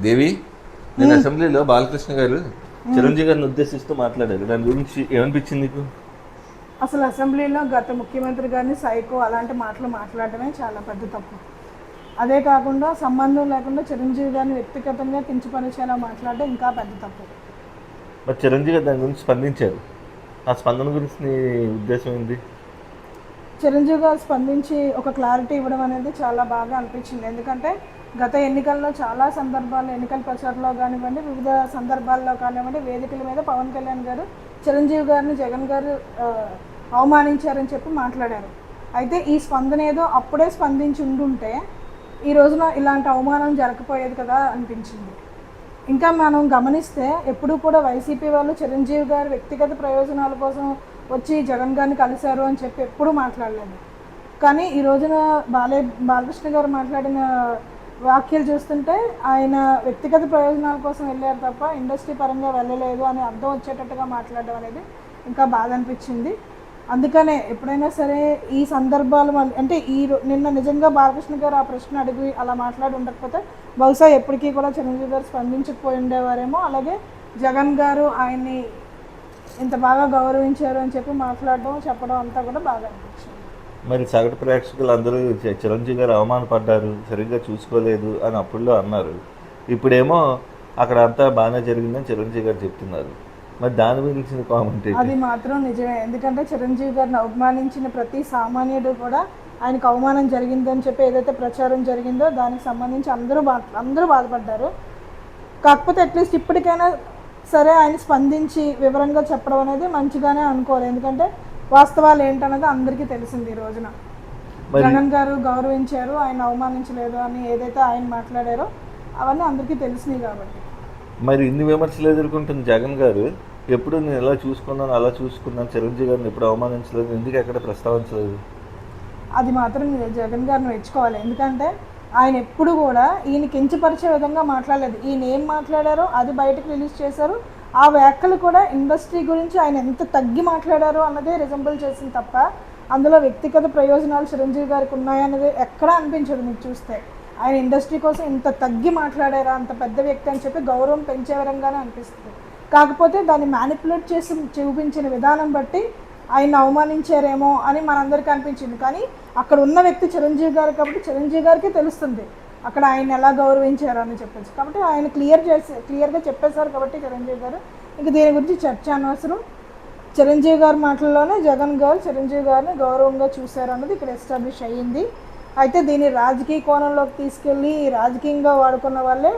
దేవి, నేను అసెంబ్లీలో బాలకృష్ణ గారు చిరంజీవి గారిని ఉద్దేశిస్తూ మాట్లాడారు. దాని గురించి ఏమనిపించింది నీకు? అసలు అసెంబ్లీలో గత ముఖ్యమంత్రి గారిని సైకో అలాంటి మాటలు మాట్లాడటమే చాలా పెద్ద తప్పు. అదే కాకుండా సంబంధం లేకుండా చిరంజీవి గారిని వ్యక్తిగతంగా కించపరిచేలా మాట్లాడడం ఇంకా పెద్ద తప్పు. మరి చిరంజీవి గారు దాని గురించి స్పందించారు. ఆ స్పందన గురించి నీ ఉద్దేశం ఏంటి? చిరంజీవి గారు స్పందించి ఒక క్లారిటీ ఇవ్వడం అనేది చాలా బాగా అనిపించింది. ఎందుకంటే గత ఎన్నికల్లో చాలా సందర్భాల్లో, ఎన్నికల ప్రచారంలో కానివ్వండి, వివిధ సందర్భాల్లో కానివ్వండి, వేదికల మీద పవన్ కళ్యాణ్ గారు చిరంజీవి గారిని జగన్ గారు అవమానించారని చెప్పి మాట్లాడారు. అయితే ఈ స్పందన ఏదో అప్పుడే స్పందించి ఉండుంటే ఈ రోజున ఇలాంటి అవమానం జరగకపోయేది కదా అనిపించింది. ఇంకా మనం గమనిస్తే ఎప్పుడూ కూడా వైసీపీ వాళ్ళు చిరంజీవి గారు వ్యక్తిగత ప్రయోజనాల కోసం వచ్చి జగన్ గారిని కలిశారు అని చెప్పి ఎప్పుడూ మాట్లాడలేదు. కానీ ఈ రోజున బాలకృష్ణ గారు మాట్లాడిన వ్యాఖ్యలు చూస్తుంటే ఆయన వ్యక్తిగత ప్రయోజనాల కోసం వెళ్ళారు తప్ప ఇండస్ట్రీ పరంగా వెళ్ళలేదు అని అర్థం వచ్చేటట్టుగా మాట్లాడడం అనేది ఇంకా బాధ అనిపించింది. అందుకనే ఎప్పుడైనా సరే ఈ సందర్భాలు అంటే నిన్న నిజంగా బాలకృష్ణ గారు ఆ ప్రశ్న అడిగి అలా మాట్లాడి ఉండకపోతే బహుశా ఎప్పటికీ కూడా చిరంజీవి గారు స్పందించకపోయి ఉండేవారేమో. అలాగే జగన్ గారు ఆయన్ని ఇంత బాగా గౌరవించారు అని చెప్పి మాట్లాడడం, చెప్పడం అంతా కూడా బాగా అనిపించింది. మరి సగటు ప్రేక్షకులు అందరూ చిరంజీవి గారు అవమానపడ్డారు, సరిగ్గా చూసుకోలేదు అని అప్పుడులో అన్నారు. ఇప్పుడేమో అక్కడ అంతా బాగానే జరిగిందని చిరంజీవి గారు చెప్తున్నారు. మరి దాని గురించి కామెంట్? అది మాత్రం నిజమే. ఎందుకంటే చిరంజీవి గారిని అవమానించిన ప్రతి సామాన్యుడు కూడా ఆయనకు అవమానం జరిగిందని చెప్పి ఏదైతే ప్రచారం జరిగిందో దానికి సంబంధించి అందరూ బాధపడ్డారు. కాకపోతే అట్లీస్ట్ ఇప్పటికైనా సరే ఆయన స్పందించి వివరంగా చెప్పడం అనేది మంచిగానే అనుకోవాలి. ఎందుకంటే వాస్తవాలు ఏంటన్నది అందరికీ తెలిసింది. ఈ రోజున జగన్ గారు గౌరవించారు, ఆయన అవమానించలేదు అని ఏదైతే ఆయన మాట్లాడారో అవన్నీ అందరికీ తెలిసినాయి. కాబట్టి మరి ఇన్ని విమర్శలు ఎదుర్కొంటుంది జగన్ గారు. ఎప్పుడు నేను ఎలా చూసుకున్నాను అలా చూసుకున్నాను, చిరంజీవి గారిని ఎప్పుడు అవమానించలేదు, ఎందుకు ఎక్కడ ప్రస్తావించలేదు? అది మాత్రం జగన్ గారిని మెచ్చుకోవాలి. ఎందుకంటే ఆయన ఎప్పుడు కూడా ఈయన కించపరిచే విధంగా మాట్లాడలేదు. ఈయన ఏం మాట్లాడారో అది బయటకు రిలీజ్ చేశారు. ఆ వ్యాఖ్యలు కూడా ఇండస్ట్రీ గురించి ఆయన ఎంత తగ్గి మాట్లాడారో అన్నదే రిజంబుల్ చేసింది తప్ప అందులో వ్యక్తిగత ప్రయోజనాలు చిరంజీవి గారికి ఉన్నాయన్నది ఎక్కడా అనిపించదు. మీకు చూస్తే ఆయన ఇండస్ట్రీ కోసం ఇంత తగ్గి మాట్లాడారా, అంత పెద్ద వ్యక్తి అని చెప్పి గౌరవం పెంచే విధంగానే అనిపిస్తుంది. కాకపోతే దాన్ని మ్యానిపులేట్ చేసి చూపించిన విధానం బట్టి ఆయన అవమానించారేమో అని మనందరికీ అనిపించింది. కానీ అక్కడ ఉన్న వ్యక్తి చిరంజీవి గారు కాబట్టి చిరంజీవి గారికి తెలుస్తుంది అక్కడ ఆయన ఎలా గౌరవించారు అని చెప్పేసి. కాబట్టి ఆయన క్లియర్గా చెప్పేశారు కాబట్టి చిరంజీవి గారు ఇంక దీని గురించి చర్చ అనవసరం. చిరంజీవి గారి మాటల్లోనే జగన్ గారు చిరంజీవి గారిని గౌరవంగా చూశారు అన్నది ఇక్కడ ఎస్టాబ్లిష్ అయ్యింది. అయితే దీన్ని రాజకీయ కోణంలోకి తీసుకెళ్ళి రాజకీయంగా వాడుకున్న వాళ్ళే